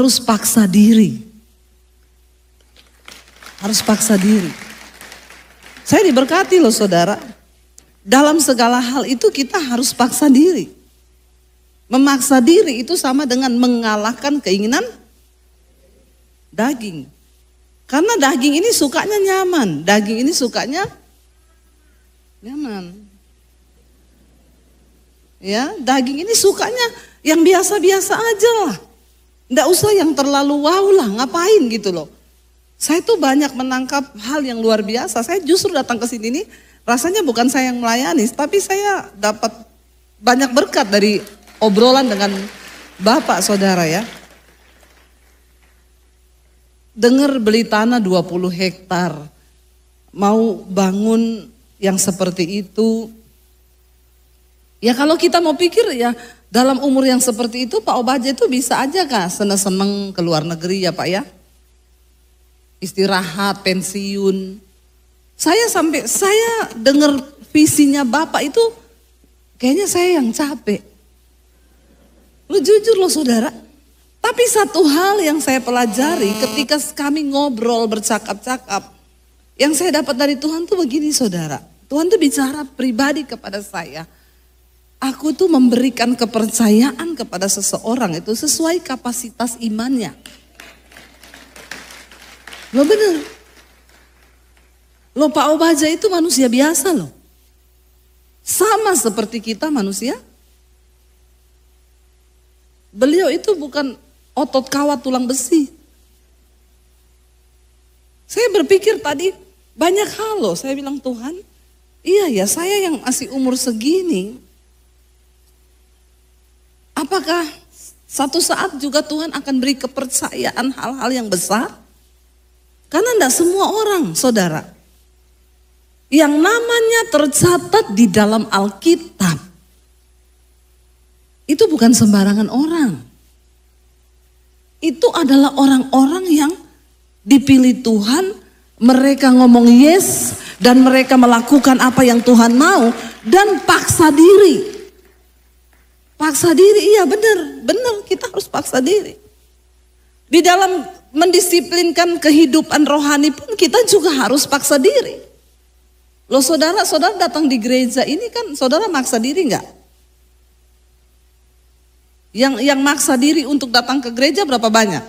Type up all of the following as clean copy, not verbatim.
harus paksa diri. Harus paksa diri. Saya diberkati loh saudara. Dalam segala hal itu kita harus paksa diri. Memaksa diri itu sama dengan mengalahkan keinginan daging. Karena daging ini sukanya nyaman. Daging ini sukanya nyaman. Ya, daging ini sukanya yang biasa-biasa aja lah. Nggak usah yang terlalu wow lah, ngapain gitu loh. Saya tuh banyak menangkap hal yang luar biasa. Saya justru datang ke sini nih, rasanya bukan saya yang melayani, tapi saya dapat banyak berkat dari obrolan dengan Bapak Saudara ya. Dengar beli tanah 20 hektar, mau bangun yang seperti itu. Ya kalau kita mau pikir ya dalam umur yang seperti itu Pak Obaja itu bisa aja kah seneng-seneng ke luar negeri ya Pak ya. Istirahat, pensiun. Saya dengar visinya Bapak itu kayaknya saya yang capek. Lu jujur loh saudara. Tapi satu hal yang saya pelajari ketika kami ngobrol bercakap-cakap. Yang saya dapat dari Tuhan tuh begini saudara. Tuhan tuh bicara pribadi kepada saya. Aku tuh memberikan kepercayaan kepada seseorang itu sesuai kapasitas imannya. Loh bener. Loh Pak Obaja itu manusia biasa loh. Sama seperti kita manusia. Beliau itu bukan otot kawat tulang besi. Saya berpikir tadi banyak hal loh. Saya bilang Tuhan, iya ya saya yang masih umur segini. Apakah satu saat juga Tuhan akan beri kepercayaan hal-hal yang besar? Karena tidak semua orang, saudara, yang namanya tercatat di dalam Alkitab, itu bukan sembarangan orang. Itu adalah orang-orang yang dipilih Tuhan, mereka ngomong yes, dan mereka melakukan apa yang Tuhan mau, dan paksa diri. Paksa diri, iya benar kita harus paksa diri. Di dalam mendisiplinkan kehidupan rohani pun kita juga harus paksa diri. Loh saudara datang di gereja ini kan saudara maksa diri enggak? Yang maksa diri untuk datang ke gereja berapa banyak?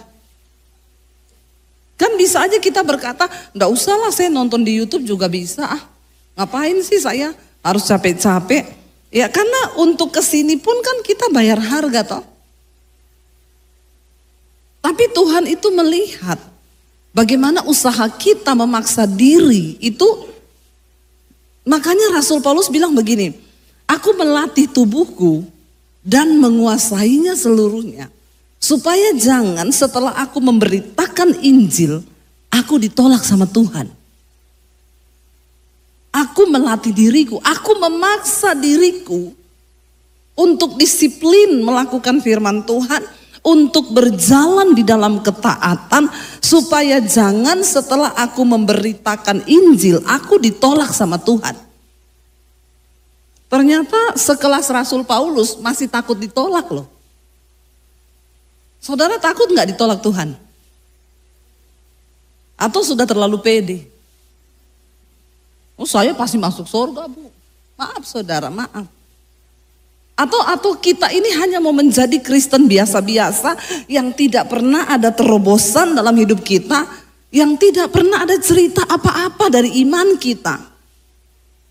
Kan bisa aja kita berkata, enggak usah lah saya nonton di YouTube juga bisa Ngapain sih saya harus capek-capek? Ya karena untuk kesini pun kan kita bayar harga toh. Tapi Tuhan itu melihat bagaimana usaha kita memaksa diri itu. Makanya Rasul Paulus bilang begini, aku melatih tubuhku dan menguasainya seluruhnya. Supaya jangan setelah aku memberitakan Injil, aku ditolak sama Tuhan. Aku melatih diriku, aku memaksa diriku untuk disiplin melakukan firman Tuhan, untuk berjalan di dalam ketaatan, supaya jangan setelah aku memberitakan Injil, aku ditolak sama Tuhan. Ternyata sekelas Rasul Paulus masih takut ditolak loh. Saudara takut nggak ditolak Tuhan? Atau sudah terlalu pede? Oh saya pasti masuk surga Bu. Maaf saudara, maaf. Atau kita ini hanya mau menjadi Kristen biasa-biasa yang tidak pernah ada terobosan dalam hidup kita, yang tidak pernah ada cerita apa-apa dari iman kita.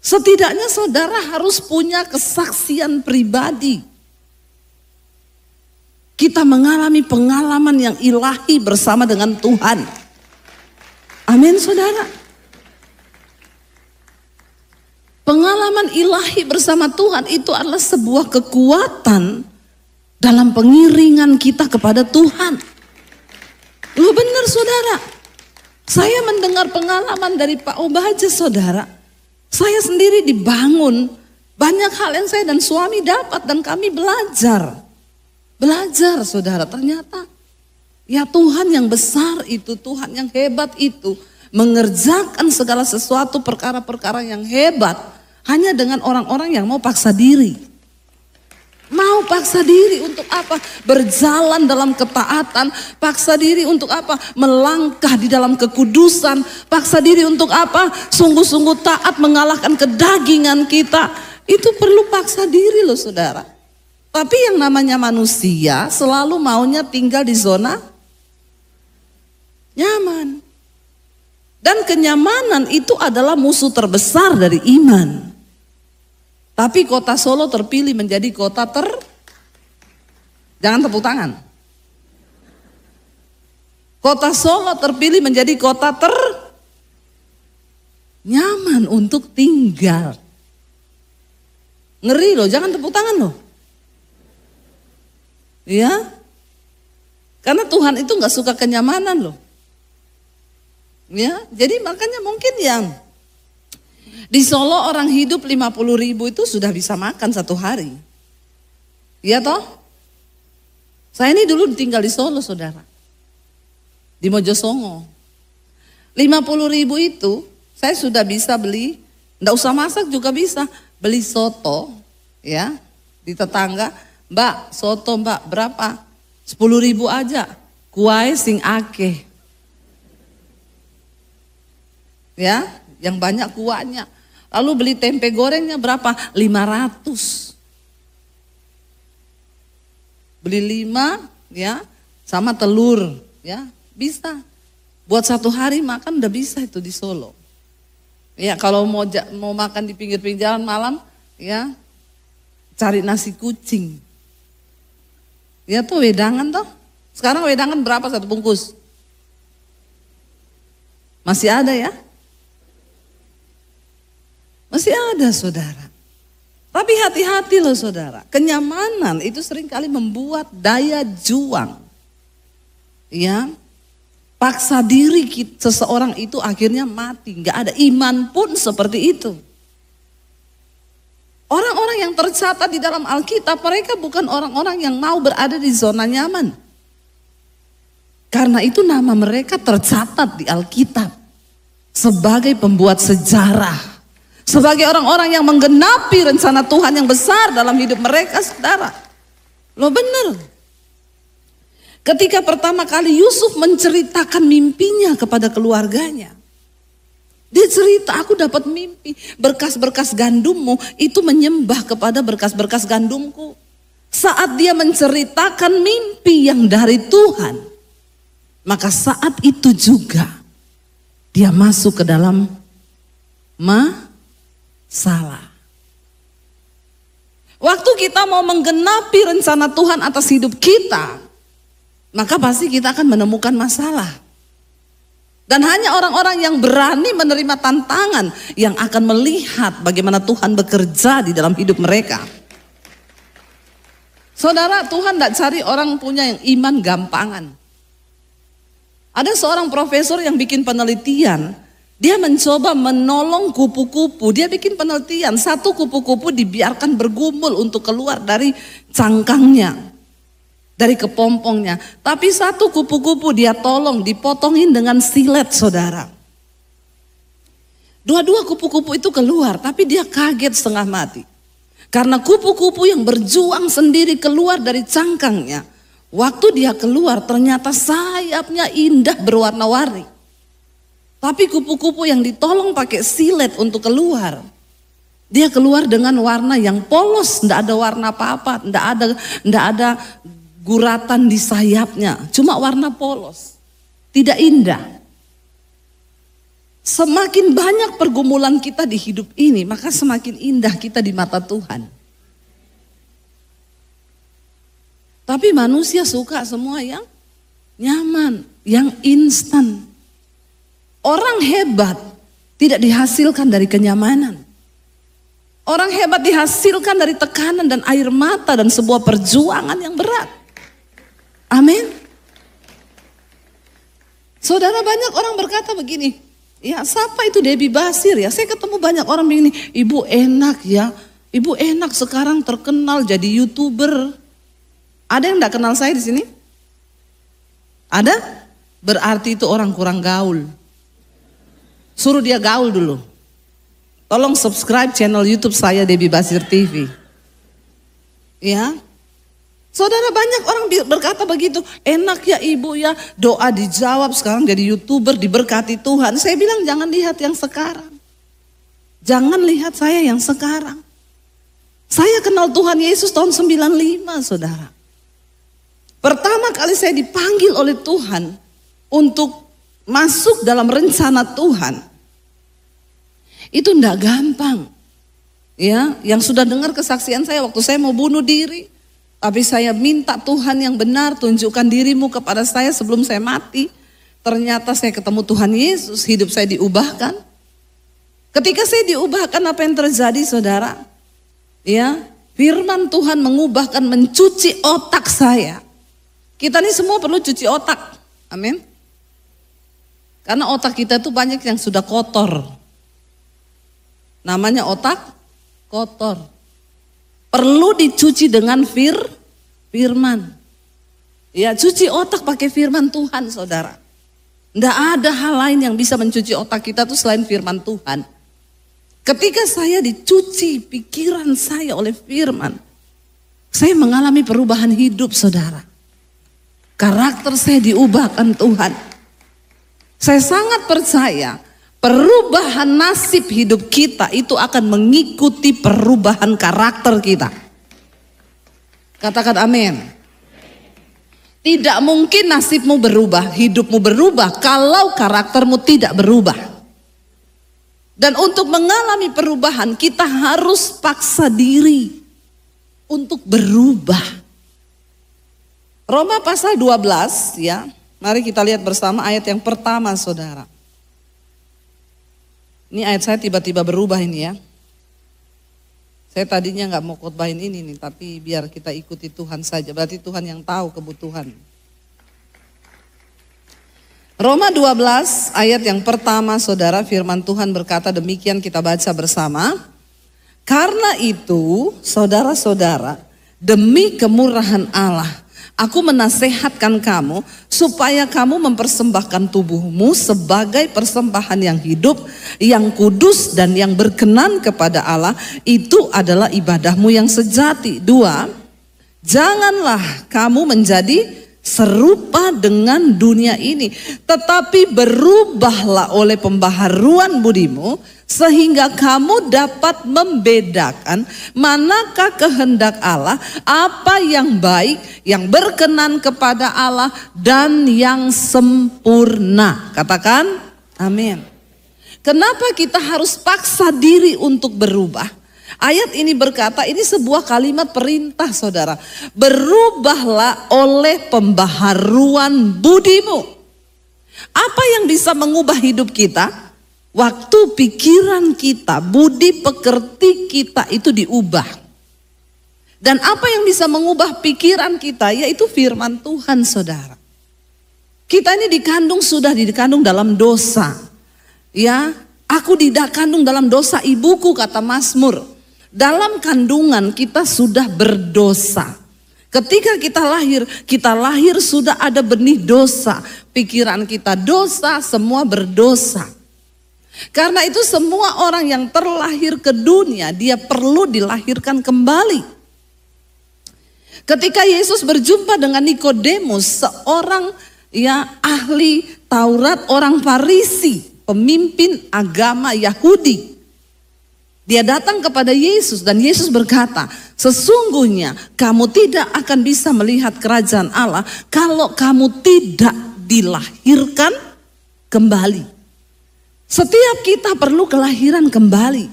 Setidaknya saudara harus punya kesaksian pribadi. Kita mengalami pengalaman yang ilahi bersama dengan Tuhan. Amin saudara. Pengalaman ilahi bersama Tuhan itu adalah sebuah kekuatan dalam pengiringan kita kepada Tuhan. Loh benar saudara. Saya mendengar pengalaman dari Pak Obaja saudara. Saya sendiri dibangun. Banyak hal yang saya dan suami dapat dan kami belajar. Belajar saudara, ternyata ya Tuhan yang besar itu, Tuhan yang hebat itu mengerjakan segala sesuatu perkara-perkara yang hebat hanya dengan orang-orang yang mau paksa diri. Mau paksa diri untuk apa? Berjalan dalam ketaatan. Paksa diri untuk apa? Melangkah di dalam kekudusan. Paksa diri untuk apa? Sungguh-sungguh taat mengalahkan kedagingan kita. Itu perlu paksa diri loh saudara. Tapi yang namanya manusia selalu maunya tinggal di zona nyaman. Dan kenyamanan itu adalah musuh terbesar dari iman. Tapi kota Solo terpilih menjadi kota jangan tepuk tangan. Kota Solo terpilih menjadi kota nyaman untuk tinggal. Ngeri loh, jangan tepuk tangan loh. Ya, karena Tuhan itu nggak suka kenyamanan loh. Ya, jadi makanya mungkin yang di Solo orang hidup 50.000 itu sudah bisa makan satu hari. Iya toh? Saya ini dulu tinggal di Solo saudara. Di Mojosongo. 50.000 itu saya sudah bisa beli, enggak usah masak juga bisa. Beli soto ya di tetangga. Mbak soto mbak berapa? 10.000 aja. Kuai sing akeh. Ya, yang banyak kuahnya. Lalu beli tempe gorengnya berapa? 500. Beli 5 ya, sama telur ya, bisa. Buat satu hari makan udah bisa itu di Solo. Ya, kalau mau makan di pinggir-pinggir jalan malam ya, cari nasi kucing. Ya tuh wedangan toh. Sekarang wedangan berapa satu bungkus? Masih ada ya? Masih ada saudara. Tapi hati-hati loh saudara. Kenyamanan itu seringkali membuat daya juang. Ya. Paksa diri seseorang itu akhirnya mati. Gak ada iman pun seperti itu. Orang-orang yang tercatat di dalam Alkitab mereka bukan orang-orang yang mau berada di zona nyaman. Karena itu nama mereka tercatat di Alkitab. Sebagai pembuat sejarah. Sebagai orang-orang yang menggenapi rencana Tuhan yang besar dalam hidup mereka, saudara. Loh benar. Ketika pertama kali Yusuf menceritakan mimpinya kepada keluarganya. Dia cerita, aku dapat mimpi, berkas-berkas gandummu itu menyembah kepada berkas-berkas gandumku. Saat dia menceritakan mimpi yang dari Tuhan, maka saat itu juga dia masuk ke dalam salah. Waktu kita mau menggenapi rencana Tuhan atas hidup kita, maka pasti kita akan menemukan masalah. Dan hanya orang-orang yang berani menerima tantangan yang akan melihat bagaimana Tuhan bekerja di dalam hidup mereka. Saudara, Tuhan tidak cari orang punya yang iman gampangan. Ada seorang profesor yang bikin penelitian. Dia mencoba menolong kupu-kupu. Dia bikin penelitian. Satu kupu-kupu dibiarkan bergumul untuk keluar dari cangkangnya. Dari kepompongnya. Tapi satu kupu-kupu dia tolong dipotongin dengan silet saudara. Dua-dua kupu-kupu itu keluar. Tapi dia kaget setengah mati. Karena kupu-kupu yang berjuang sendiri keluar dari cangkangnya. Waktu dia keluar ternyata sayapnya indah berwarna-warni. Tapi kupu-kupu yang ditolong pakai silet untuk keluar, dia keluar dengan warna yang polos, tidak ada warna apa-apa, tidak ada guratan di sayapnya, cuma warna polos, tidak indah. Semakin banyak pergumulan kita di hidup ini, maka semakin indah kita di mata Tuhan. Tapi manusia suka semua yang nyaman, yang instan. Orang hebat tidak dihasilkan dari kenyamanan. Orang hebat dihasilkan dari tekanan dan air mata dan sebuah perjuangan yang berat. Amin. Saudara, banyak orang berkata begini, ya siapa itu Debbie Basir ya? Saya ketemu banyak orang begini, ibu enak ya, ibu enak sekarang terkenal jadi YouTuber. Ada yang enggak kenal saya di sini? Ada? Berarti itu orang kurang gaul. Suruh dia gaul dulu. Tolong subscribe channel YouTube saya Debbie Basir TV. Ya, saudara, banyak orang berkata begitu, enak ya ibu ya, doa dijawab, sekarang jadi YouTuber diberkati Tuhan. Saya bilang jangan lihat yang sekarang. Jangan lihat saya yang sekarang. Saya kenal Tuhan Yesus tahun 95, saudara. Pertama kali saya dipanggil oleh Tuhan untuk masuk dalam rencana Tuhan. Itu enggak gampang. Ya, yang sudah dengar kesaksian saya waktu saya mau bunuh diri. Tapi saya minta Tuhan yang benar, tunjukkan dirimu kepada saya sebelum saya mati. Ternyata saya ketemu Tuhan Yesus, hidup saya diubahkan. Ketika saya diubahkan, apa yang terjadi, saudara? Ya, firman Tuhan mengubahkan, mencuci otak saya. Kita ini semua perlu cuci otak. Amin. Karena otak kita itu banyak yang sudah kotor. Namanya otak kotor. Perlu dicuci dengan firman. Ya, cuci otak pakai firman Tuhan, saudara. Tidak ada hal lain yang bisa mencuci otak kita tuh selain firman Tuhan. Ketika saya dicuci pikiran saya oleh firman, saya mengalami perubahan hidup, saudara. Karakter saya diubahkan Tuhan. Saya sangat percaya perubahan nasib hidup kita itu akan mengikuti perubahan karakter kita. Katakan amin. Tidak mungkin nasibmu berubah, hidupmu berubah kalau karaktermu tidak berubah. Dan untuk mengalami perubahan kita harus paksa diri untuk berubah. Roma pasal 12 ya. Mari kita lihat bersama ayat yang pertama, saudara. Ini ayat saya tiba-tiba berubah ini ya. Saya tadinya nggak mau khotbahin ini nih, tapi biar kita ikuti Tuhan saja. Berarti Tuhan yang tahu kebutuhan. Roma 12 ayat yang pertama, saudara, firman Tuhan berkata demikian, kita baca bersama. Karena itu, saudara-saudara, demi kemurahan Allah, aku menasehatkan kamu supaya kamu mempersembahkan tubuhmu sebagai persembahan yang hidup, yang kudus dan yang berkenan kepada Allah. Itu adalah ibadahmu yang sejati. 2, janganlah kamu menjadi serupa dengan dunia ini, tetapi berubahlah oleh pembaharuan budimu, sehingga kamu dapat membedakan manakah kehendak Allah, apa yang baik, yang berkenan kepada Allah, dan yang sempurna. Katakan amin. Kenapa kita harus paksa diri untuk berubah? Ayat ini berkata, ini sebuah kalimat perintah, saudara. Berubahlah oleh pembaharuan budimu. Apa yang bisa mengubah hidup kita? Waktu pikiran kita, budi pekerti kita itu diubah. Dan apa yang bisa mengubah pikiran kita? Yaitu firman Tuhan, saudara. Kita ini sudah dikandung dalam dosa. Ya, aku dikandung dalam dosa ibuku, kata Mazmur. Dalam kandungan kita sudah berdosa. Ketika kita lahir sudah ada benih dosa. Pikiran kita dosa, semua berdosa. Karena itu semua orang yang terlahir ke dunia, dia perlu dilahirkan kembali. Ketika Yesus berjumpa dengan Nikodemus, seorang ahli Taurat, orang Farisi, pemimpin agama Yahudi. Dia datang kepada Yesus dan Yesus berkata, sesungguhnya kamu tidak akan bisa melihat kerajaan Allah kalau kamu tidak dilahirkan kembali. Setiap kita perlu kelahiran kembali.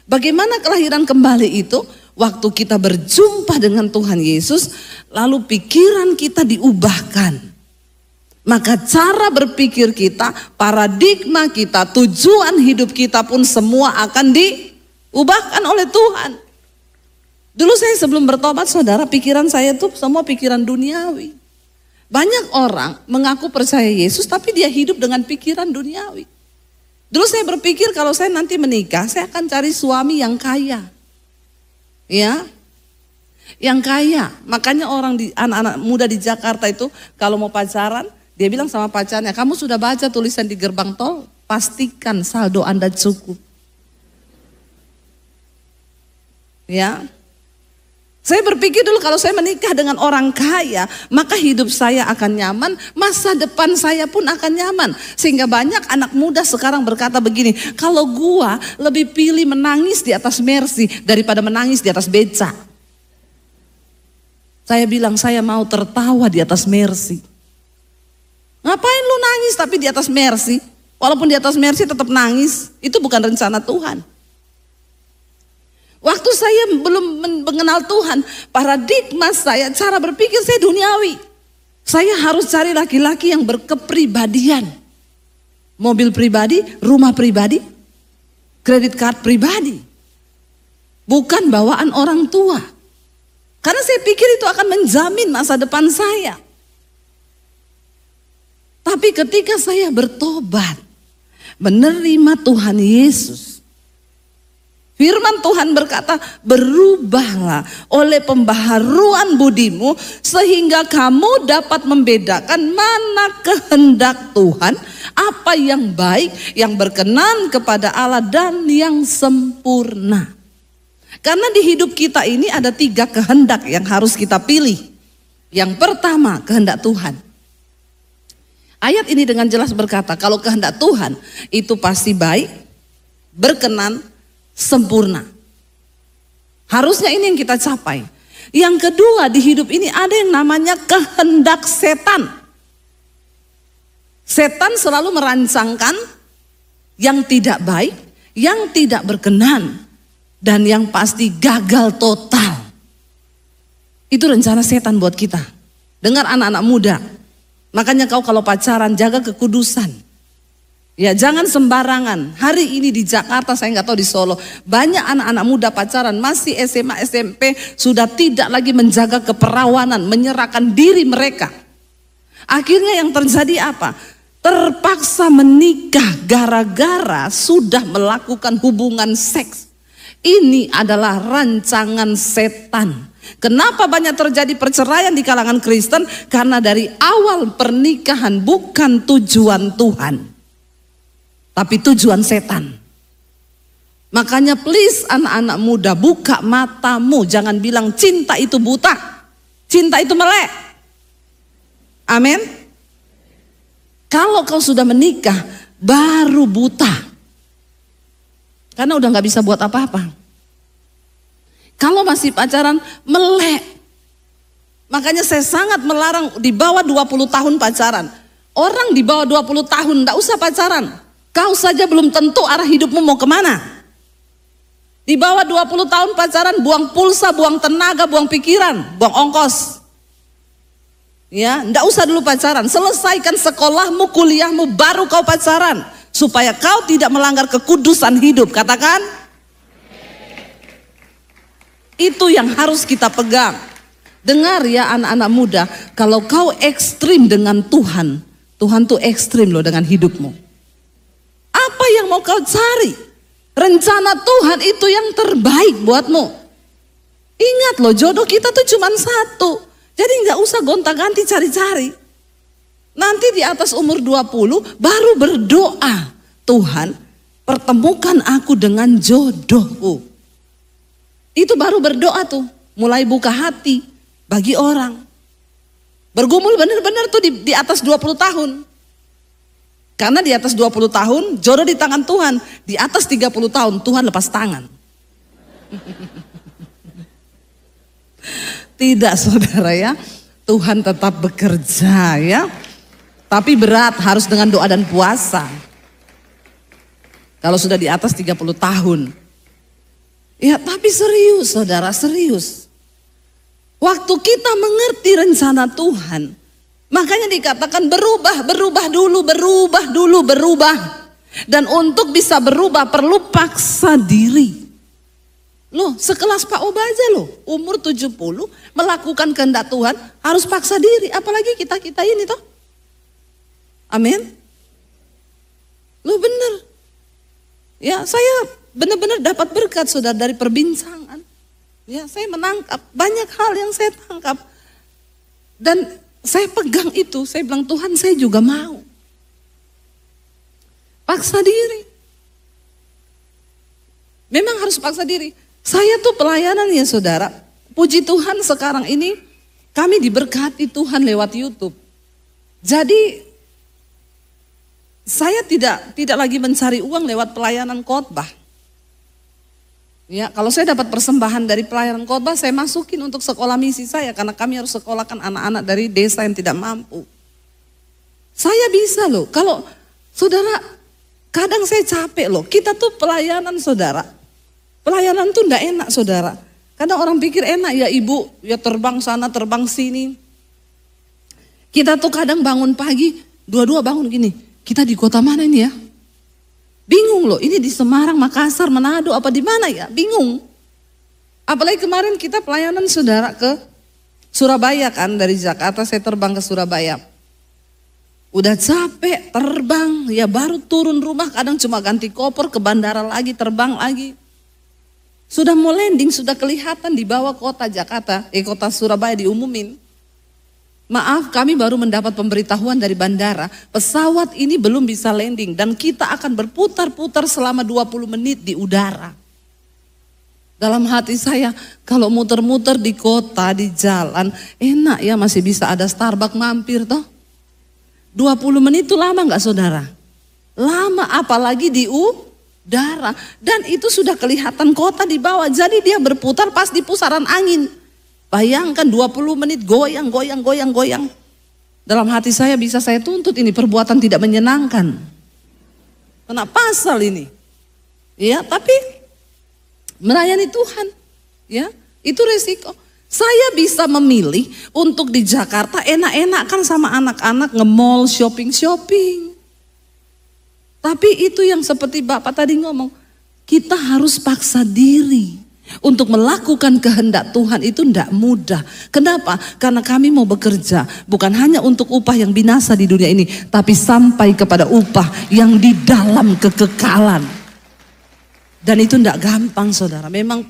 Bagaimana kelahiran kembali itu? Waktu kita berjumpa dengan Tuhan Yesus, lalu pikiran kita diubahkan. Maka cara berpikir kita, paradigma kita, tujuan hidup kita pun semua akan diubahkan oleh Tuhan. Dulu saya sebelum bertobat, saudara, pikiran saya tuh semua pikiran duniawi. Banyak orang mengaku percaya Yesus tapi dia hidup dengan pikiran duniawi. Dulu saya berpikir kalau saya nanti menikah, saya akan cari suami yang kaya. Ya, yang kaya. Makanya anak-anak muda di Jakarta itu kalau mau pacaran, dia bilang sama pacarnya, kamu sudah baca tulisan di gerbang tol? Pastikan saldo Anda cukup. Ya. Saya berpikir dulu kalau saya menikah dengan orang kaya, maka hidup saya akan nyaman, masa depan saya pun akan nyaman. Sehingga banyak anak muda sekarang berkata begini, kalau gua lebih pilih menangis di atas Mercy daripada menangis di atas beca. Saya bilang saya mau tertawa di atas Mercy. Ngapain lu nangis tapi di atas Mercy? Walaupun di atas Mercy tetap nangis, itu bukan rencana Tuhan. Waktu saya belum mengenal Tuhan, paradigma saya, cara berpikir saya duniawi. Saya harus cari laki-laki yang berkepribadian. Mobil pribadi, rumah pribadi, kredit card pribadi. Bukan bawaan orang tua. Karena saya pikir itu akan menjamin masa depan saya. Tapi ketika saya bertobat, menerima Tuhan Yesus, firman Tuhan berkata, berubahlah oleh pembaharuan budimu sehingga kamu dapat membedakan mana kehendak Tuhan, apa yang baik, yang berkenan kepada Allah dan yang sempurna. Karena di hidup kita ini ada 3 kehendak yang harus kita pilih. Yang pertama, kehendak Tuhan. Ayat ini dengan jelas berkata, kalau kehendak Tuhan itu pasti baik, berkenan, sempurna. Harusnya ini yang kita capai. Yang kedua, di hidup ini ada yang namanya kehendak setan. Setan selalu merancangkan yang tidak baik, yang tidak berkenan, dan yang pasti gagal total. Itu rencana setan buat kita. Dengar anak-anak muda, makanya kau kalau pacaran jaga kekudusan. Ya jangan sembarangan. Hari ini di Jakarta, saya nggak tahu di Solo, banyak anak-anak muda pacaran masih SMA, SMP, sudah tidak lagi menjaga keperawanan, menyerahkan diri mereka. Akhirnya yang terjadi apa? Terpaksa menikah gara-gara sudah melakukan hubungan seks. Ini adalah rancangan setan. Kenapa banyak terjadi perceraian di kalangan Kristen? Karena dari awal pernikahan bukan tujuan Tuhan, tapi tujuan setan. Makanya please anak-anak muda, buka matamu. Jangan bilang cinta itu buta, cinta itu melek. Amin. Kalau kau sudah menikah baru buta, karena udah gak bisa buat apa-apa. Kalau masih pacaran melek. Makanya saya sangat melarang di bawah 20 tahun pacaran. Orang di bawah 20 tahun gak usah pacaran. Kau saja belum tentu arah hidupmu mau kemana. Di bawah 20 tahun pacaran, buang pulsa, buang tenaga, buang pikiran, buang ongkos. Ya, ndak usah dulu pacaran. Selesaikan sekolahmu, kuliahmu, baru kau pacaran. Supaya kau tidak melanggar kekudusan hidup. Katakan. Itu yang harus kita pegang. Dengar ya anak-anak muda, kalau kau ekstrim dengan Tuhan, Tuhan tuh ekstrim loh dengan hidupmu. Apa yang mau kau cari? Rencana Tuhan itu yang terbaik buatmu. Ingat loh, jodoh kita tuh cuma satu. Jadi gak usah gonta-ganti cari-cari. Nanti di atas umur 20 baru berdoa, Tuhan pertemukan aku dengan jodohku. Itu baru berdoa tuh, mulai buka hati bagi orang. Bergumul benar-benar tuh di atas 20 tahun. Karena di atas 20 tahun jodoh di tangan Tuhan. Di atas 30 tahun Tuhan lepas tangan. Tidak saudara ya, Tuhan tetap bekerja ya. Tapi berat, harus dengan doa dan puasa. Kalau sudah di atas 30 tahun. Ya tapi serius saudara, serius. Waktu kita mengerti rencana Tuhan, makanya dikatakan berubah dulu. Dan untuk bisa berubah perlu paksa diri. Loh sekelas Pak Obaja loh, umur 70 melakukan kehendak Tuhan harus paksa diri. Apalagi kita ini toh. Amin. Loh bener. Ya saya benar-benar dapat berkat saudara dari perbincangan. Ya, saya menangkap banyak hal yang saya tangkap. Dan saya pegang itu, saya bilang Tuhan saya juga mau. Paksa diri. Memang harus paksa diri. Saya tuh pelayanan ya saudara, puji Tuhan sekarang ini kami diberkati Tuhan lewat YouTube. Jadi saya tidak lagi mencari uang lewat pelayanan khotbah. Ya, kalau saya dapat persembahan dari pelayanan khotbah, saya masukin untuk sekolah misi saya karena kami harus sekolahkan anak-anak dari desa yang tidak mampu. Saya bisa loh. Kalau saudara, kadang saya capek loh. Kita tuh pelayanan saudara. Pelayanan tuh enggak enak saudara. Kadang orang pikir enak ya ibu, ya terbang sana terbang sini. Kita tuh kadang bangun pagi, dua-dua bangun gini. Kita di kota mana ini ya? Bingung loh, ini di Semarang, Makassar, Manado, apa di mana ya? Bingung. Apalagi kemarin kita pelayanan saudara ke Surabaya kan, dari Jakarta saya terbang ke Surabaya. Udah capek terbang, ya baru turun rumah kadang cuma ganti koper ke bandara lagi, terbang lagi. Sudah mau landing, sudah kelihatan di bawah kota Jakarta, kota Surabaya diumumin. Maaf, kami baru mendapat pemberitahuan dari bandara, pesawat ini belum bisa landing dan kita akan berputar-putar selama 20 menit di udara. Dalam hati saya, kalau muter-muter di kota, di jalan, enak ya masih bisa ada Starbucks mampir toh. 20 menit itu lama gak saudara? Lama, apalagi di udara. Dan itu sudah kelihatan kota di bawah, jadi dia berputar pas di pusaran angin. Bayangkan 20 menit goyang. Dalam hati saya bisa saya tuntut ini perbuatan tidak menyenangkan. Kena pasal ini. Ya, tapi melayani Tuhan. Ya, itu resiko. Saya bisa memilih untuk di Jakarta enak-enakan sama anak-anak nge-mall, shopping. Tapi itu yang seperti Bapak tadi ngomong, kita harus paksa diri. Untuk melakukan kehendak Tuhan itu tidak mudah. Kenapa? Karena kami mau bekerja bukan hanya untuk upah yang binasa di dunia ini, tapi sampai kepada upah yang di dalam kekekalan. Dan itu tidak gampang saudara. Memang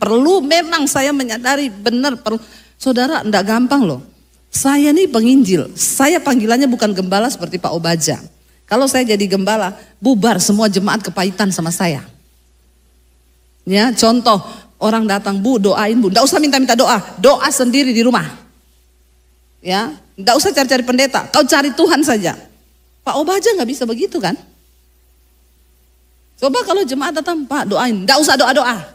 saya menyadari benar perlu. Saudara tidak gampang loh. Saya nih penginjil, saya panggilannya bukan gembala seperti Pak Obaja. Kalau saya jadi gembala, bubar semua jemaat kepahitan sama saya. Ya, contoh. Orang datang, Bu doain Bu, enggak usah minta-minta doa sendiri di rumah. Ya, enggak usah cari-cari pendeta, kau cari Tuhan saja. Pak Obaja nggak bisa begitu kan? Coba kalau jemaat datang, Pak doain, enggak usah doa-doa.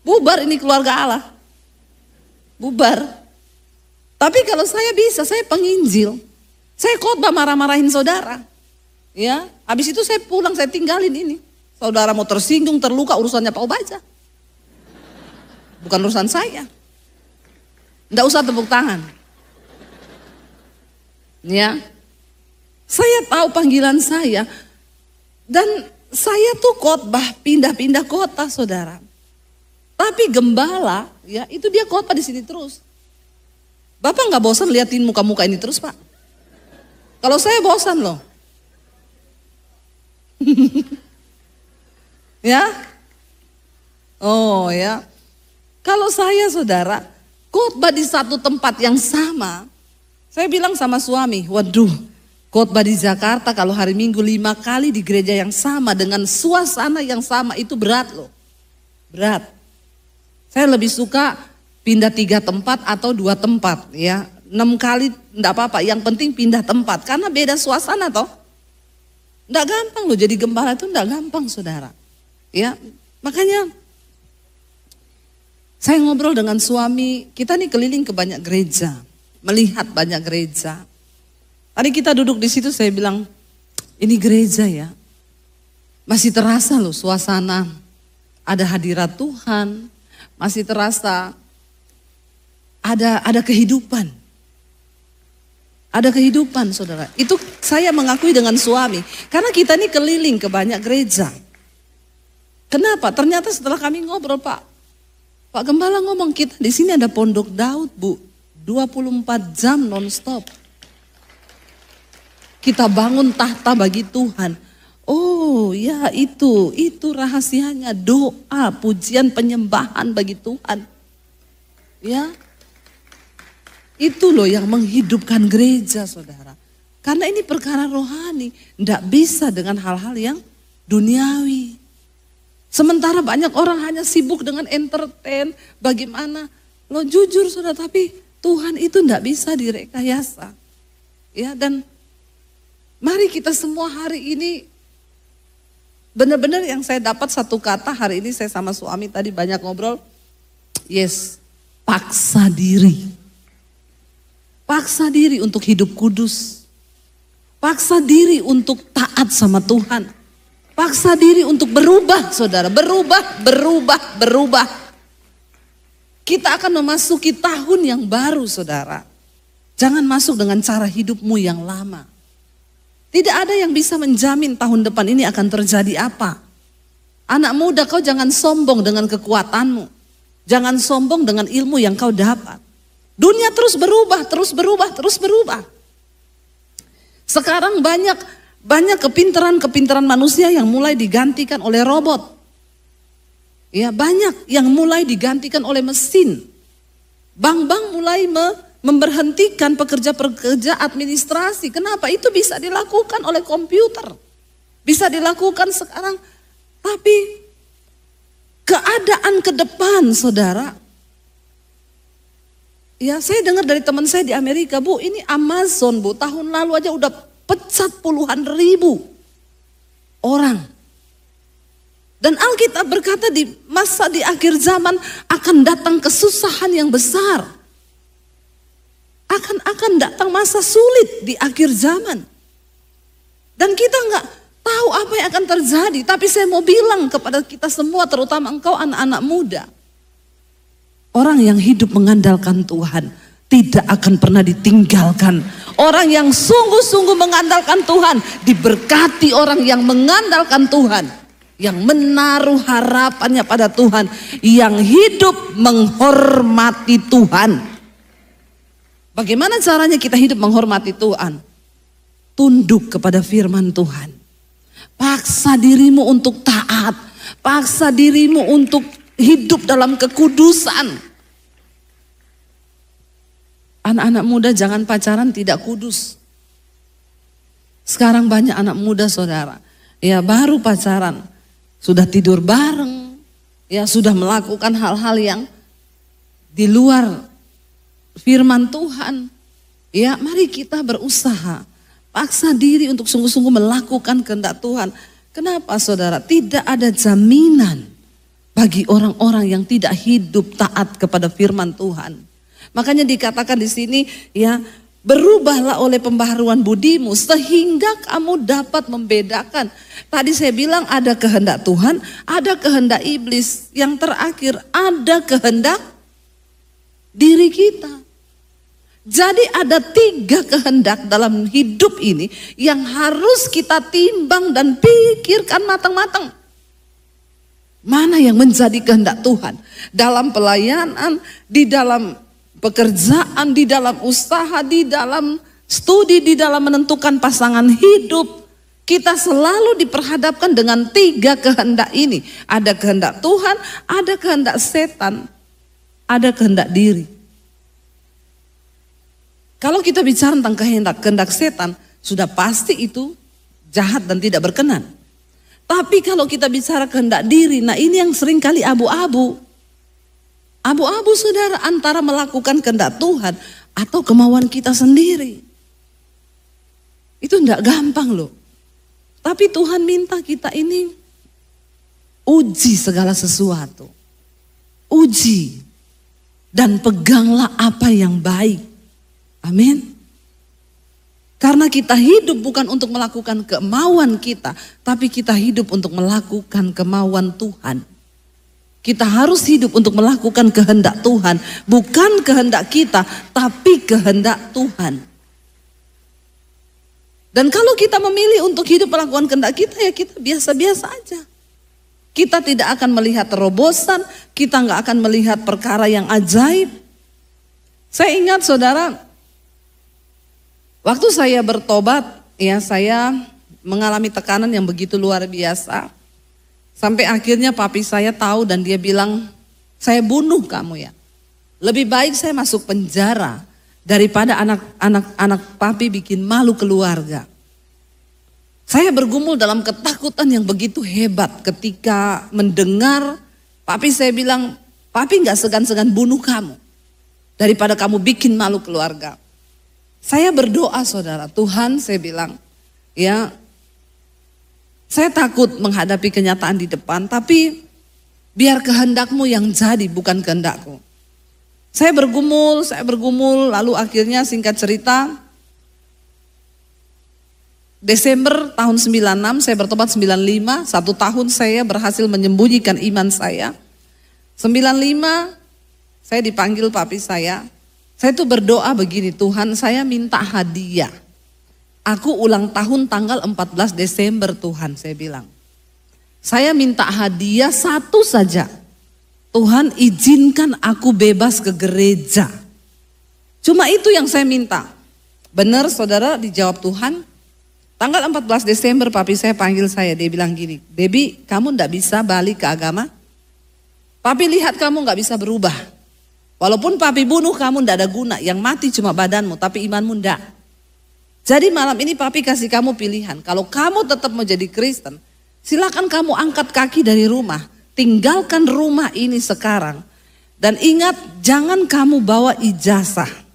Bubar ini keluarga Allah. Bubar. Tapi kalau saya bisa, saya penginjil. Saya khotbah marah-marahin saudara. Ya, habis itu saya pulang, saya tinggalin ini. Saudara mau tersinggung, terluka, urusannya Pak Obaja. Bukan urusan saya. Nggak usah tepuk tangan. Ya. Saya tahu panggilan saya. Dan saya tuh khotbah pindah-pindah kota saudara. Tapi gembala ya itu dia khotbah di sini terus. Bapak nggak bosan liatin muka-muka ini terus Pak? Kalau saya bosan loh. Ya. Oh ya. Kalau saya saudara, khotbah di satu tempat yang sama, saya bilang sama suami, waduh khotbah di Jakarta kalau hari Minggu 5 kali di gereja yang sama dengan suasana yang sama itu berat loh. Berat. Saya lebih suka pindah 3 tempat atau 2 tempat ya. 6 kali enggak apa-apa, yang penting pindah tempat karena beda suasana toh. Enggak gampang loh jadi gembala itu enggak gampang saudara. Ya, makanya saya ngobrol dengan suami, kita nih keliling ke banyak gereja, melihat banyak gereja. Tadi kita duduk di situ saya bilang, ini gereja ya, masih terasa loh suasana, ada hadirat Tuhan, masih terasa ada kehidupan. Ada kehidupan saudara, itu saya mengakui dengan suami, karena kita nih keliling ke banyak gereja. Kenapa? Ternyata setelah kami ngobrol Pak Gembala ngomong kita di sini ada pondok Daud Bu, 24 jam nonstop. Kita bangun tahta bagi Tuhan. Oh ya itu rahasianya doa, pujian, penyembahan bagi Tuhan. Ya, itu loh yang menghidupkan gereja saudara. Karena ini perkara rohani, tidak bisa dengan hal-hal yang duniawi. Sementara banyak orang hanya sibuk dengan entertain, bagaimana Lo jujur saudara, tapi Tuhan itu enggak bisa direkayasa. Ya, dan mari kita semua hari ini, benar-benar yang saya dapat satu kata hari ini, saya sama suami tadi banyak ngobrol. Yes, paksa diri. Paksa diri untuk hidup kudus. Paksa diri untuk taat sama Tuhan. Paksa diri untuk berubah saudara, berubah. Kita akan memasuki tahun yang baru saudara. Jangan masuk dengan cara hidupmu yang lama. Tidak ada yang bisa menjamin tahun depan ini akan terjadi apa. Anak muda, kau jangan sombong dengan kekuatanmu. Jangan sombong dengan ilmu yang kau dapat. Dunia terus berubah. Sekarang banyak kepintaran manusia yang mulai digantikan oleh robot. Ya, banyak yang mulai digantikan oleh mesin. Bank-bank mulai memberhentikan pekerja-pekerja administrasi. Kenapa? Itu bisa dilakukan oleh komputer. Bisa dilakukan sekarang. Tapi keadaan ke depan saudara. Ya, saya dengar dari teman saya di Amerika, Bu, ini Amazon, Bu, tahun lalu aja udah pecat puluhan ribu orang. Dan Alkitab berkata di masa di akhir zaman akan datang kesusahan yang besar. Akan datang masa sulit di akhir zaman. Dan kita nggak tahu apa yang akan terjadi. Tapi saya mau bilang kepada kita semua, terutama engkau anak-anak muda. Orang yang hidup mengandalkan Tuhan tidak akan pernah ditinggalkan. Orang yang sungguh-sungguh mengandalkan Tuhan diberkati. Orang yang mengandalkan Tuhan, yang menaruh harapannya pada Tuhan, yang hidup menghormati Tuhan. Bagaimana caranya kita hidup menghormati Tuhan? Tunduk kepada firman Tuhan. Paksa dirimu untuk taat. Paksa dirimu untuk hidup dalam kekudusan. Anak-anak muda jangan pacaran tidak kudus. Sekarang banyak anak muda saudara, ya baru pacaran, sudah tidur bareng, ya sudah melakukan hal-hal yang di luar firman Tuhan. Ya, mari kita berusaha, paksa diri untuk sungguh-sungguh melakukan kehendak Tuhan. Kenapa saudara? Tidak ada jaminan bagi orang-orang yang tidak hidup taat kepada firman Tuhan. Makanya dikatakan di sini, ya, berubahlah oleh pembaharuan budimu sehingga kamu dapat membedakan. Tadi saya bilang ada kehendak Tuhan, ada kehendak iblis. Yang terakhir ada kehendak diri kita. Jadi ada 3 kehendak dalam hidup ini yang harus kita timbang dan pikirkan matang-matang. Mana yang menjadi kehendak Tuhan? Dalam pelayanan, di dalam pekerjaan, di dalam usaha, di dalam studi, di dalam menentukan pasangan hidup. Kita selalu diperhadapkan dengan 3 kehendak ini. Ada kehendak Tuhan, ada kehendak setan, ada kehendak diri. Kalau kita bicara tentang kehendak setan, sudah pasti itu jahat dan tidak berkenan. Tapi kalau kita bicara kehendak diri, nah ini yang sering kali abu-abu. Abu-abu saudara, antara melakukan kehendak Tuhan atau kemauan kita sendiri. Itu enggak gampang loh. Tapi Tuhan minta kita ini uji segala sesuatu. Uji. Dan peganglah apa yang baik. Amin. Karena kita hidup bukan untuk melakukan kemauan kita, tapi kita hidup untuk melakukan kemauan Tuhan. Kita harus hidup untuk melakukan kehendak Tuhan. Bukan kehendak kita, tapi kehendak Tuhan. Dan kalau kita memilih untuk hidup melakukan kehendak kita, ya kita biasa-biasa aja. Kita tidak akan melihat terobosan, kita nggak akan melihat perkara yang ajaib. Saya ingat saudara, waktu saya bertobat, ya saya mengalami tekanan yang begitu luar biasa. Sampai akhirnya papi saya tahu dan dia bilang, saya bunuh kamu ya. Lebih baik saya masuk penjara daripada anak papi bikin malu keluarga. Saya bergumul dalam ketakutan yang begitu hebat ketika mendengar papi saya bilang, papi gak segan-segan bunuh kamu. daripada kamu bikin malu keluarga. Saya berdoa saudara, Tuhan saya bilang, ya saya takut menghadapi kenyataan di depan, tapi biar kehendak-Mu yang jadi bukan kehendak-Ku. Saya bergumul, lalu akhirnya singkat cerita, Desember tahun 96, saya bertobat 95, 1 tahun saya berhasil menyembunyikan iman saya. 95, saya dipanggil papi saya tuh berdoa begini, Tuhan saya minta hadiah. Aku ulang tahun tanggal 14 Desember Tuhan, saya bilang. Saya minta hadiah satu saja. Tuhan izinkan aku bebas ke gereja. Cuma itu yang saya minta. Benar saudara, dijawab Tuhan. Tanggal 14 Desember papi saya panggil saya, dia bilang gini, Debbie kamu ndak bisa balik ke agama. Papi lihat kamu nggak bisa berubah. Walaupun papi bunuh kamu ndak ada guna, yang mati cuma badanmu tapi imanmu ndak. Jadi malam ini papi kasih kamu pilihan, kalau kamu tetap mau jadi Kristen, silakan kamu angkat kaki dari rumah. Tinggalkan rumah ini sekarang. Dan ingat, jangan kamu bawa ijazah.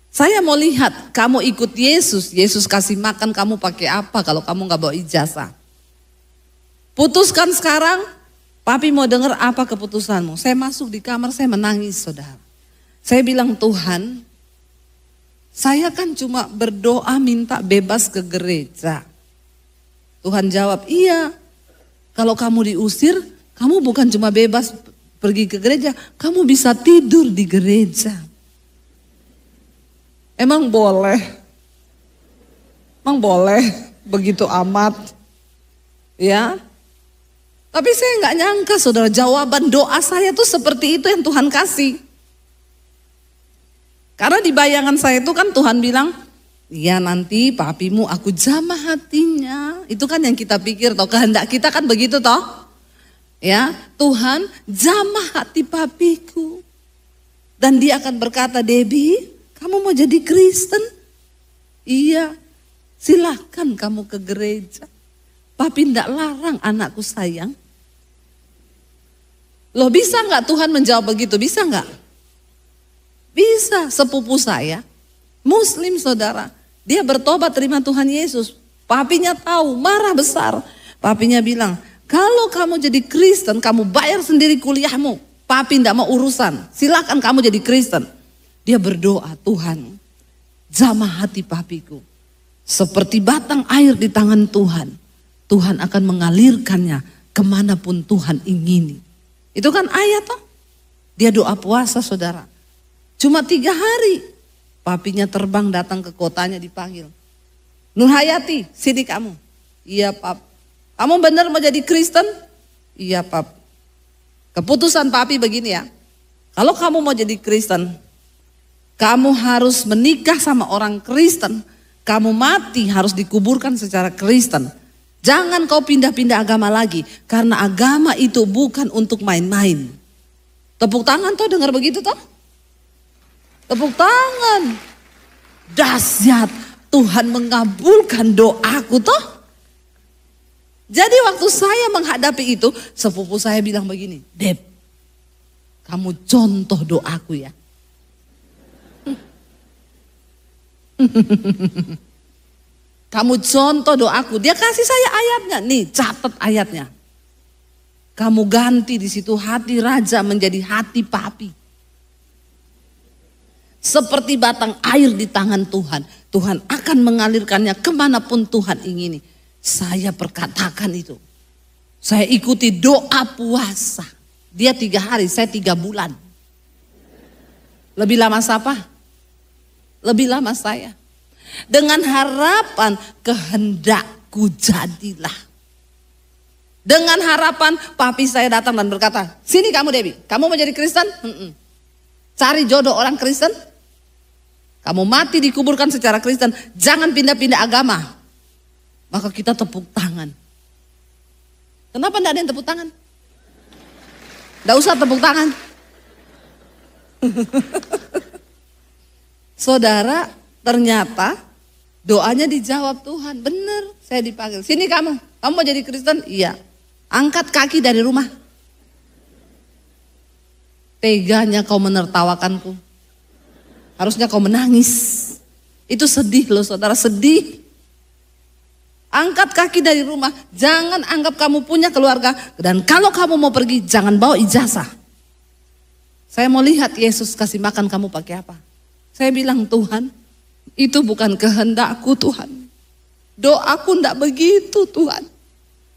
Saya mau lihat kamu ikut Yesus. Yesus kasih makan kamu pakai apa kalau kamu gak bawa ijazah. Putuskan sekarang. Papi mau dengar apa keputusanmu. Saya masuk di kamar, saya menangis saudara. Saya bilang, Tuhan, saya kan cuma berdoa minta bebas ke gereja. Tuhan jawab, iya. Kalau kamu diusir, kamu bukan cuma bebas pergi ke gereja, kamu bisa tidur di gereja. Emang boleh? Emang boleh begitu amat? Ya. Tapi saya nggak nyangka saudara, jawaban doa saya tuh seperti itu yang Tuhan kasih. Karena di bayangan saya itu kan Tuhan bilang, ya nanti papimu aku jamah hatinya. Itu kan yang kita pikir toh, kehendak kita kan begitu toh. Ya, Tuhan jamah hati papiku. Dan dia akan berkata, Debbie, kamu mau jadi Kristen? Iya, silahkan kamu ke gereja. Papi ndak larang anakku sayang. Loh bisa nggak Tuhan menjawab begitu? Bisa nggak? Bisa. Sepupu saya, Muslim saudara, dia bertobat terima Tuhan Yesus. Papinya tahu, marah besar. Papinya bilang, kalau kamu jadi Kristen, kamu bayar sendiri kuliahmu. Papi ndak mau urusan, silakan kamu jadi Kristen. Dia berdoa, Tuhan, jamah hati papiku. Seperti batang air di tangan Tuhan. Tuhan akan mengalirkannya kemanapun Tuhan ingini. Itu kan ayat toh. Dia doa puasa saudara. Cuma 3 hari. Papinya terbang datang ke kotanya dipanggil. Nur Hayati, sini kamu. Iya pap. Kamu benar mau jadi Kristen? Iya pap. Keputusan papi begini ya. Kalau kamu mau jadi Kristen, kamu harus menikah sama orang Kristen. Kamu mati harus dikuburkan secara Kristen. Jangan kau pindah-pindah agama lagi. Karena agama itu bukan untuk main-main. Tepuk tangan toh, dengar begitu toh? Tepuk tangan. Dahsyat, Tuhan mengabulkan doaku toh. Jadi waktu saya menghadapi itu, sepupu saya bilang begini, Deb, kamu contoh doaku ya. Kamu contoh doaku. Dia kasih saya ayatnya. Nih, catat ayatnya. Kamu ganti di situ hati raja menjadi hati papi. Seperti batang air di tangan Tuhan. Tuhan akan mengalirkannya kemanapun Tuhan ingini. Saya perkatakan itu. Saya ikuti doa puasa. Dia 3 hari, saya 3 bulan. Lebih lama siapa? Lebih lama saya. Dengan harapan kehendakku jadilah. Dengan harapan papi saya datang dan berkata, sini kamu Debbie, kamu mau jadi Kristen? Cari jodoh orang Kristen. Kamu mati dikuburkan secara Kristen, jangan pindah-pindah agama. Maka kita tepuk tangan. Kenapa enggak ada yang tepuk tangan? Enggak usah tepuk tangan. Saudara, ternyata doanya dijawab Tuhan. Benar, saya dipanggil. Sini kamu mau jadi Kristen? Iya. Angkat kaki dari rumah. Teganya kau menertawakanku. Harusnya kau menangis. Itu sedih loh saudara, sedih. Angkat kaki dari rumah, jangan anggap kamu punya keluarga. Dan kalau kamu mau pergi, jangan bawa ijazah. Saya mau lihat Yesus kasih makan kamu pakai apa. Saya bilang, Tuhan, itu bukan kehendakku Tuhan. Doaku enggak begitu Tuhan.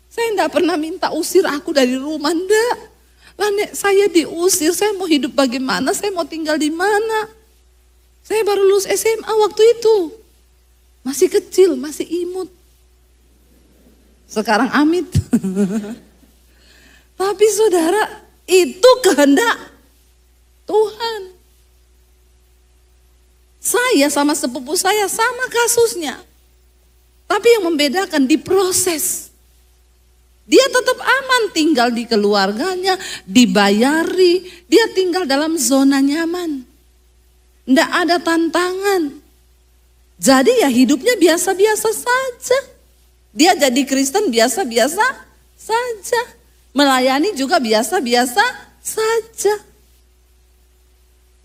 Saya enggak pernah minta usir aku dari rumah, enggak. Lah nek saya diusir, saya mau hidup bagaimana, saya mau tinggal di mana. Saya baru lulus SMA waktu itu. Masih kecil, masih imut. Sekarang amit. Tapi saudara, itu kehendak Tuhan. Saya sama sepupu saya sama kasusnya. Tapi yang membedakan di proses. Dia tetap aman tinggal di keluarganya, dibayari, dia tinggal dalam zona nyaman. Nggak ada tantangan. Jadi ya hidupnya biasa-biasa saja. Dia jadi Kristen biasa-biasa saja. Melayani juga biasa-biasa saja.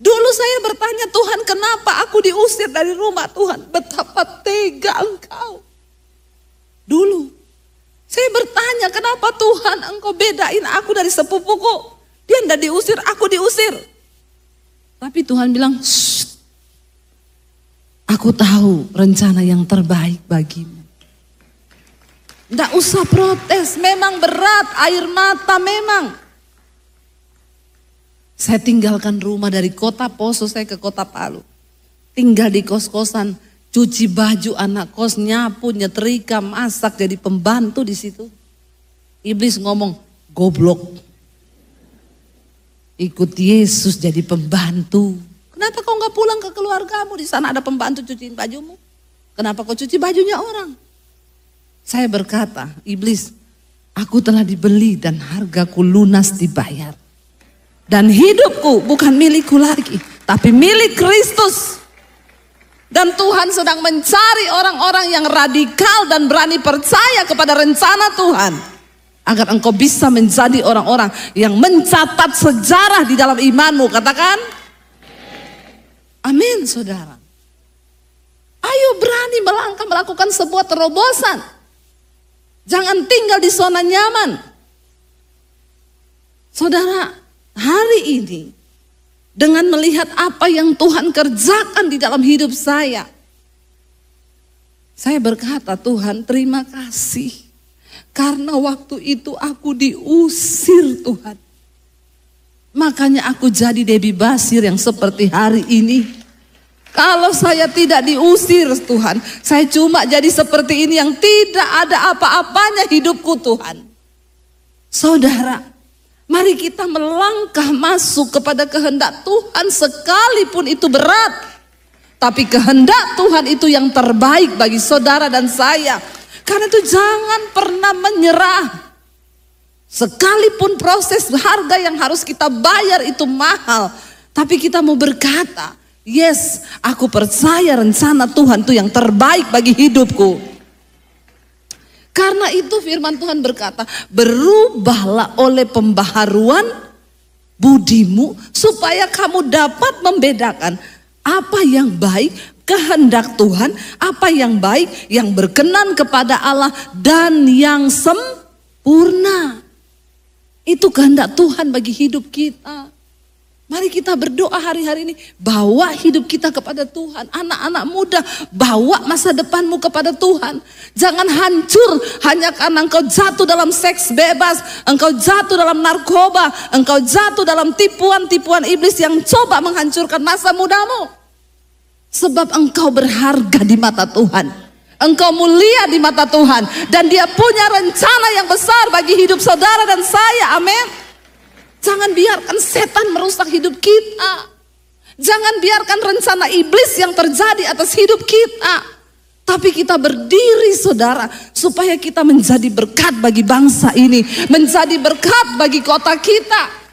Dulu saya bertanya, Tuhan kenapa aku diusir dari rumah Tuhan? Betapa tega Engkau. Dulu saya bertanya, kenapa Tuhan Engkau bedain aku dari sepupuku? Dia enggak diusir, aku diusir. Tapi Tuhan bilang, shh, aku tahu rencana yang terbaik bagimu. Enggak usah protes, memang berat, air mata memang. Saya tinggalkan rumah dari kota Poso, saya ke kota Palu. Tinggal di kos-kosan, cuci baju anak kos, nyapu, nyetrika, masak, jadi pembantu di situ. Iblis ngomong, goblok. Ikut Yesus jadi pembantu. Kenapa kau nggak pulang ke keluargamu? Di sana ada pembantu cuciin bajumu. Kenapa kau cuci bajunya orang? Saya berkata, iblis, aku telah dibeli dan hargaku lunas dibayar. Dan hidupku bukan milikku lagi, tapi milik Kristus. Dan Tuhan sedang mencari orang-orang yang radikal dan berani percaya kepada rencana Tuhan. Agar engkau bisa menjadi orang-orang yang mencatat sejarah di dalam imanmu. Katakan, amin saudara. Ayo berani melangkah melakukan sebuah terobosan. Jangan tinggal di zona nyaman. Saudara, hari ini dengan melihat apa yang Tuhan kerjakan di dalam hidup saya berkata, Tuhan terima kasih. Karena waktu itu aku diusir Tuhan. Makanya aku jadi Debbie Basir yang seperti hari ini. Kalau saya tidak diusir Tuhan, saya cuma jadi seperti ini yang tidak ada apa-apanya hidupku Tuhan. Saudara, mari kita melangkah masuk kepada kehendak Tuhan sekalipun itu berat. Tapi kehendak Tuhan itu yang terbaik bagi saudara dan saya. Karena itu jangan pernah menyerah. Sekalipun proses harga yang harus kita bayar itu mahal. Tapi kita mau berkata, yes, aku percaya rencana Tuhan itu yang terbaik bagi hidupku. Karena itu firman Tuhan berkata, berubahlah oleh pembaharuan budimu supaya kamu dapat membedakan apa yang baik, kehendak Tuhan, apa yang baik, yang berkenan kepada Allah dan yang sempurna. Itu kehendak Tuhan bagi hidup kita. Mari kita berdoa hari-hari ini, bawa hidup kita kepada Tuhan. Anak-anak muda, bawa masa depanmu kepada Tuhan. Jangan hancur hanya karena engkau jatuh dalam seks bebas, engkau jatuh dalam narkoba, engkau jatuh dalam tipuan-tipuan iblis yang coba menghancurkan masa mudamu. Sebab engkau berharga di mata Tuhan. Engkau mulia di mata Tuhan. Dan Dia punya rencana yang besar bagi hidup saudara dan saya. Amin. Jangan biarkan setan merusak hidup kita. Jangan biarkan rencana iblis yang terjadi atas hidup kita. Tapi kita berdiri saudara, supaya kita menjadi berkat bagi bangsa ini. Menjadi berkat bagi kota kita.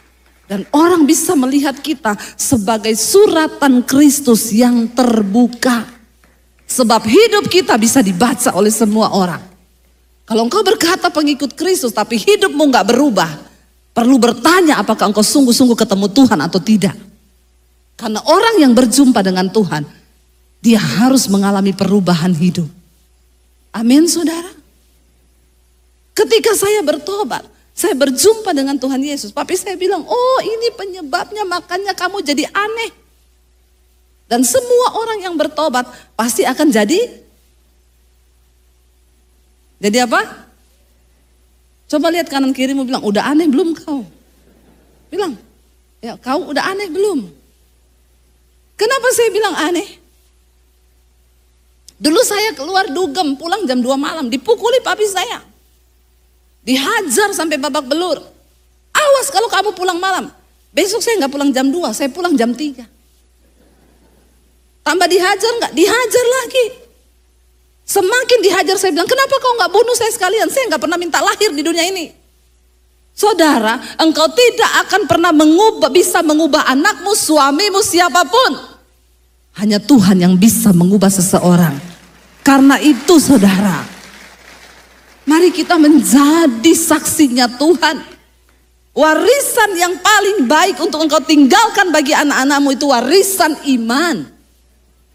Dan orang bisa melihat kita sebagai suratan Kristus yang terbuka. Sebab hidup kita bisa dibaca oleh semua orang. Kalau engkau berkata pengikut Kristus tapi hidupmu gak berubah, perlu bertanya apakah engkau sungguh-sungguh ketemu Tuhan atau tidak. Karena orang yang berjumpa dengan Tuhan, dia harus mengalami perubahan hidup. Amin saudara. Ketika saya bertobat, saya berjumpa dengan Tuhan Yesus. Papi saya bilang, oh ini penyebabnya makanya kamu jadi aneh. Dan semua orang yang bertobat pasti akan jadi apa? Coba lihat kanan kirimu bilang, udah aneh belum kau? Bilang, ya kau udah aneh belum? Kenapa saya bilang aneh? Dulu saya keluar dugem, pulang jam 2 malam, dipukuli papi saya. Dihajar sampai babak belur. Awas kalau kamu pulang malam. Besok saya nggak pulang jam 2, saya pulang jam 3. Tambah dihajar nggak? Dihajar lagi. Semakin dihajar saya bilang, kenapa kau nggak bunuh saya sekalian? Saya nggak pernah minta lahir di dunia ini. Saudara, engkau tidak akan pernah bisa mengubah anakmu, suamimu, siapapun. Hanya Tuhan yang bisa mengubah seseorang. Karena itu saudara, mari kita menjadi saksinya Tuhan. Warisan yang paling baik untuk engkau tinggalkan bagi anak-anakmu itu warisan iman.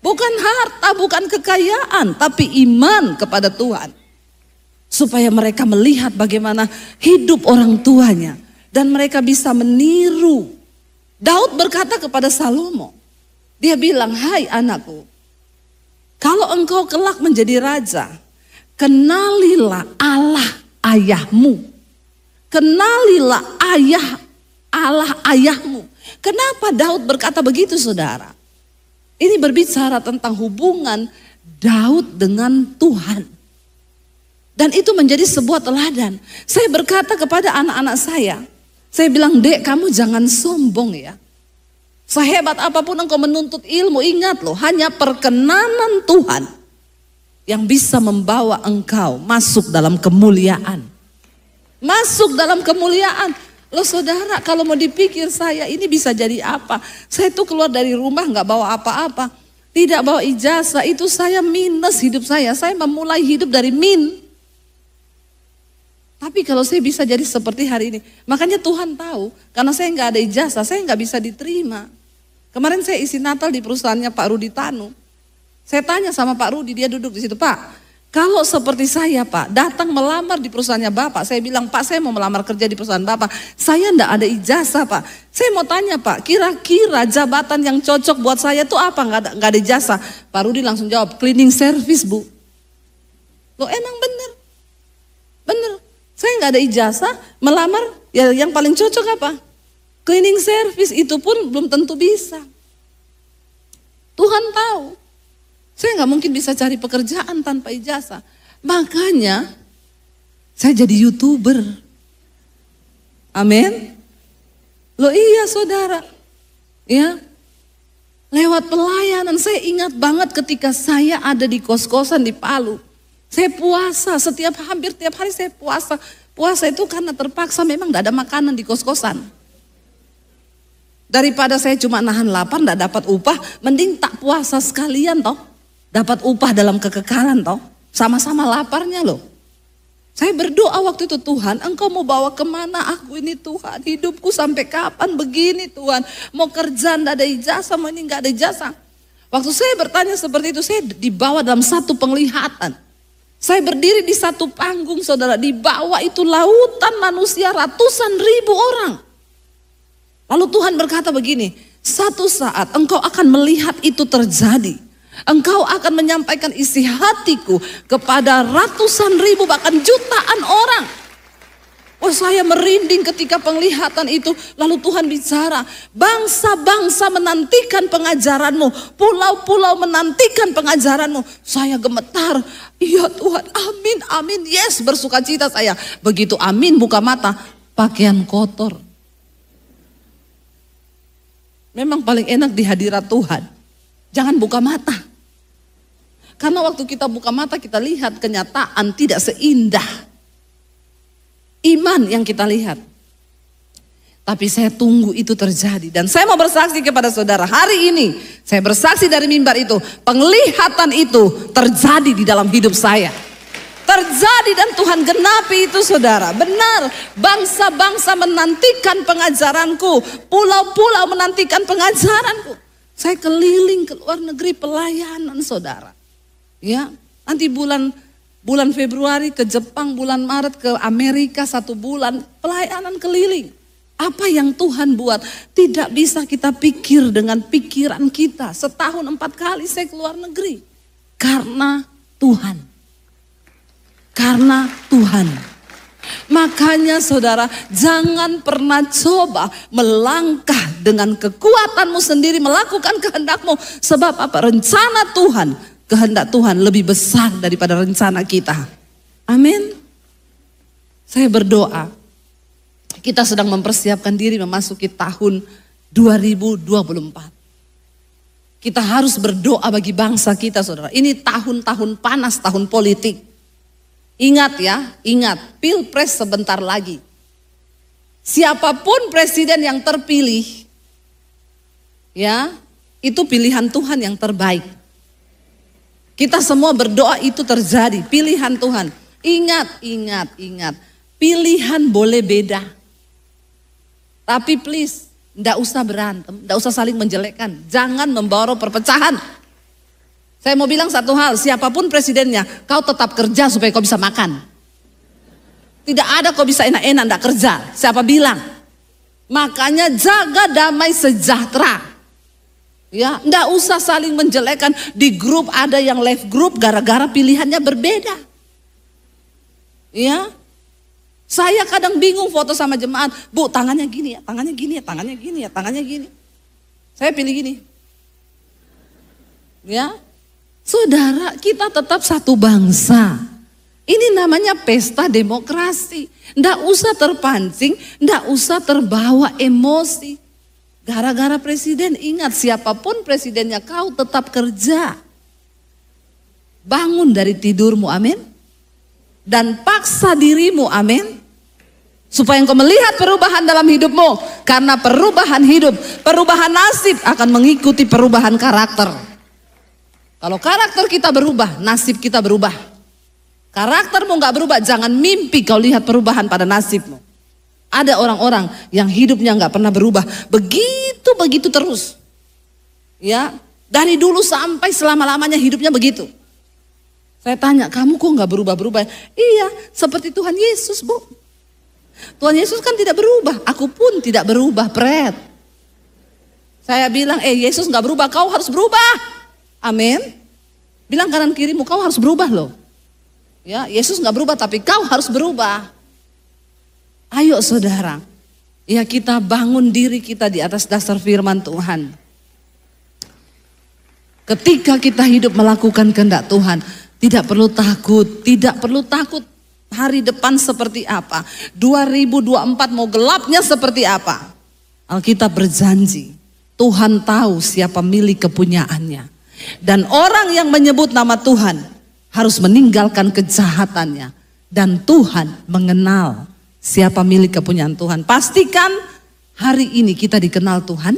Bukan harta, bukan kekayaan, tapi iman kepada Tuhan. Supaya mereka melihat bagaimana hidup orang tuanya. Dan mereka bisa meniru. Daud berkata kepada Salomo. Dia bilang, hai anakku, kalau engkau kelak menjadi raja, kenalilah Allah ayahmu. Kenalilah Allah ayahmu. Kenapa Daud berkata begitu saudara? Ini berbicara tentang hubungan Daud dengan Tuhan. Dan itu menjadi sebuah teladan. Saya berkata kepada anak-anak saya bilang, dek kamu jangan sombong ya. Sehebat apapun engkau menuntut ilmu, ingat loh, hanya perkenanan Tuhan yang bisa membawa engkau masuk dalam kemuliaan. Masuk dalam kemuliaan. Loh saudara, kalau mau dipikir saya ini bisa jadi apa? Saya tuh keluar dari rumah gak bawa apa-apa. Tidak bawa ijazah, itu saya minus hidup saya. Saya memulai hidup dari min. Tapi kalau saya bisa jadi seperti hari ini, makanya Tuhan tahu, karena saya gak ada ijazah, saya gak bisa diterima. Kemarin saya isi Natal di perusahaannya Pak Rudi Tanu. Saya tanya sama Pak Rudi, dia duduk di situ, Pak. Kalau seperti saya Pak, datang melamar di perusahaannya Bapak, saya bilang Pak saya mau melamar kerja di perusahaan Bapak, saya enggak ada ijazah Pak. Saya mau tanya Pak, kira-kira jabatan yang cocok buat saya itu apa? Enggak ada ijazah. Pak Rudi langsung jawab, cleaning service Bu. Loh emang bener? Bener, saya enggak ada ijazah, melamar ya yang paling cocok apa? Cleaning service, itu pun belum tentu bisa. Tuhan tahu. Saya nggak mungkin bisa cari pekerjaan tanpa ijazah. Makanya saya jadi YouTuber. Amin. Loh iya saudara. Ya. Lewat pelayanan saya ingat banget ketika saya ada di kos-kosan di Palu. Saya puasa hampir tiap hari saya puasa. Puasa itu karena terpaksa memang nggak ada makanan di kos-kosan. Daripada saya cuma nahan lapar nggak dapat upah, mending tak puasa sekalian toh. Dapat upah dalam kekekalan toh. Sama-sama laparnya loh. Saya berdoa waktu itu, Tuhan engkau mau bawa kemana aku ini Tuhan. Hidupku sampai kapan begini Tuhan. Mau kerja enggak ada ijazah, mau ini enggak ada ijazah. Waktu saya bertanya seperti itu, saya dibawa dalam satu penglihatan. Saya berdiri di satu panggung saudara. Di bawah itu lautan manusia ratusan ribu orang. Lalu Tuhan berkata begini, satu saat engkau akan melihat itu terjadi. Engkau akan menyampaikan isi hatiku kepada ratusan ribu bahkan jutaan orang. Oh saya merinding ketika penglihatan itu. Lalu Tuhan bicara, bangsa-bangsa menantikan pengajaranmu, pulau-pulau menantikan pengajaranmu. Saya gemetar, iya Tuhan, amin, amin, yes, bersuka cita saya. Begitu amin buka mata, pakaian kotor. Memang paling enak di hadirat Tuhan, jangan buka mata. Karena waktu kita buka mata kita lihat kenyataan tidak seindah iman yang kita lihat. Tapi saya tunggu itu terjadi. Dan saya mau bersaksi kepada saudara, hari ini saya bersaksi dari mimbar itu, penglihatan itu terjadi di dalam hidup saya. Terjadi dan Tuhan genapi itu saudara. Benar, bangsa-bangsa menantikan pengajaranku, pulau-pulau menantikan pengajaranku. Saya keliling ke luar negeri pelayanan saudara. Ya, nanti bulan Februari ke Jepang, bulan Maret ke Amerika 1 bulan, pelayanan keliling. Apa yang Tuhan buat tidak bisa kita pikir dengan pikiran kita. Setahun 4 kali saya ke luar negeri. Karena Tuhan. Karena Tuhan. Makanya saudara, jangan pernah coba melangkah dengan kekuatanmu sendiri melakukan kehendakmu. Sebab apa? Rencana Tuhan, kehendak Tuhan lebih besar daripada rencana kita. Amin. Saya berdoa, kita sedang mempersiapkan diri memasuki tahun 2024. Kita harus berdoa bagi bangsa kita saudara. Ini tahun-tahun panas, tahun politik. Ingat ya, ingat, pilpres sebentar lagi. Siapapun presiden yang terpilih, ya, itu pilihan Tuhan yang terbaik. Kita semua berdoa itu terjadi, pilihan Tuhan. Ingat, ingat, ingat, pilihan boleh beda. Tapi please, nggak usah berantem, nggak usah saling menjelekkan. Jangan membawa perpecahan. Saya mau bilang satu hal, siapapun presidennya, kau tetap kerja supaya kau bisa makan. Tidak ada kau bisa enak-enak enggak kerja. Siapa bilang? Makanya jaga damai sejahtera. Ya, enggak usah saling menjelekkan. Di grup ada yang left group gara-gara pilihannya berbeda. Ya. Saya kadang bingung foto sama jemaat, Bu, tangannya gini ya, tangannya gini ya, tangannya gini ya, tangannya gini. Saya pilih gini. Ya. Saudara, kita tetap satu bangsa. Ini namanya pesta demokrasi. Nggak usah terpancing, nggak usah terbawa emosi. Gara-gara presiden, ingat siapapun presidennya kau tetap kerja. Bangun dari tidurmu, amin. Dan paksa dirimu, amin. Supaya engkau melihat perubahan dalam hidupmu. Karena perubahan hidup, perubahan nasib akan mengikuti perubahan karakter. Kalau karakter kita berubah, nasib kita berubah. Karaktermu gak berubah, jangan mimpi kau lihat perubahan pada nasibmu. Ada orang-orang yang hidupnya gak pernah berubah, begitu terus. Ya, dari dulu sampai selama-lamanya hidupnya begitu. Saya tanya, kamu kok gak berubah-berubah? Iya, seperti Tuhan Yesus, Bu. Tuhan Yesus kan tidak berubah, aku pun tidak berubah, Pret. Saya bilang, Yesus gak berubah, kau harus berubah. Amin. Bilang kanan kirimu, kau harus berubah loh. Ya, Yesus gak berubah tapi kau harus berubah. Ayo saudara, ya kita bangun diri kita di atas dasar firman Tuhan. Ketika kita hidup melakukan kehendak Tuhan, tidak perlu takut hari depan seperti apa. 2024 mau gelapnya seperti apa. Alkitab berjanji, Tuhan tahu siapa milik kepunyaannya. Dan orang yang menyebut nama Tuhan harus meninggalkan kejahatannya. Dan Tuhan mengenal siapa milik kepunyaan Tuhan. Pastikan hari ini kita dikenal Tuhan.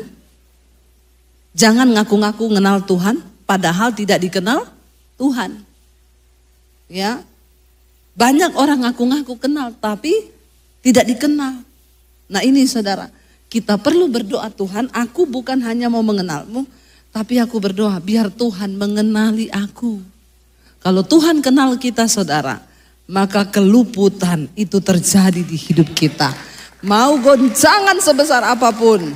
Jangan ngaku-ngaku kenal Tuhan padahal tidak dikenal Tuhan. Ya. Banyak orang ngaku-ngaku kenal tapi tidak dikenal. Nah ini saudara, kita perlu berdoa, Tuhan, aku bukan hanya mau mengenalmu, tapi aku berdoa biar Tuhan mengenali aku. Kalau Tuhan kenal kita saudara, maka keluputan itu terjadi di hidup kita. Mau goncangan sebesar apapun.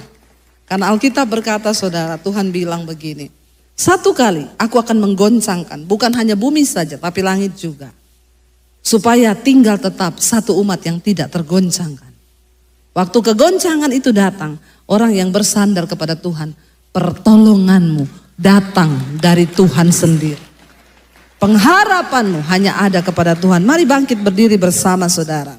Karena Alkitab berkata saudara, Tuhan bilang begini. 1 kali aku akan menggoncangkan, bukan hanya bumi saja tapi langit juga. Supaya tinggal tetap satu umat yang tidak tergoncangkan. Waktu kegoncangan itu datang, orang yang bersandar kepada Tuhan, pertolonganmu datang dari Tuhan sendiri. Pengharapanmu hanya ada kepada Tuhan. Mari bangkit berdiri bersama saudara.